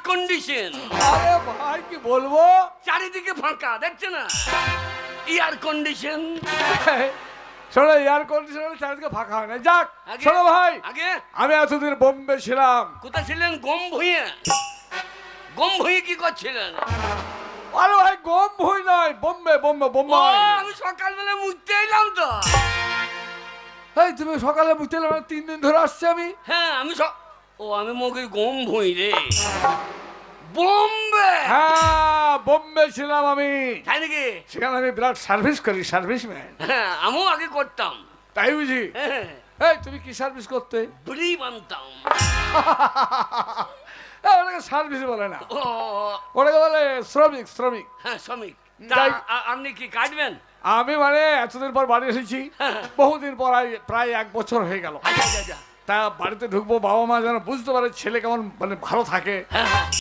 Condition. আরে ভাই কি বলবো, চারিদিকে ফাঁকা, দেখছো না? Air condition. শোনো এয়ার কন্ডিশনার চারিদিকে ফাঁকা হয় না। যাক আগে- শোনো ভাই, আগে আমি এতদিন বোম্বে ছিলাম। কোথায় ছিলেন? গম ভুঁইয়ে। গম ভুঁইয়ে কি করছিলেন? আরে ভাই গম ভুই নয়, বোম্বে বোম্বে ও, বোম্বে। আমি সকালবেলা মুছতে এলাম তো। এই তুমি সকালে বুঝতে পারলে 3 দিন ধরে আসছি আমি। হ্যাঁ আমি মুখে গম ভুঁই রে। বোম্বে। হ্যাঁ বোম্বে ছিলাম আমি, তাই নাকি? সেখানে আমি বিরাট সার্ভিস করি, সার্ভিসম্যান। হ্যাঁ, আমিও আগে করতাম। তাই বুঝি? হ্যাঁ, এই তুমি কি সার্ভিস করতে? বিড়ি বানতাম। ওটাকে সার্ভিস বলে না, ও, ওটাকে বলে শ্রমিক। শ্রমিক হ্যাঁ, শ্রমিক। যাই- আপনি কি কাটবেন? আমি মানে এতদিন পর বাড়ি এসেছি, বহুদিন পর, প্রায় 1 বছর হয়ে গেল। আচ্ছা আচ্ছা আচ্ছা। তা বাড়িতে ঢুকবো, বাবা মা যেন বুঝতে পারে ছেলে কেমন মানে ভালো থাকে। হ্যাঁ হ্যাঁ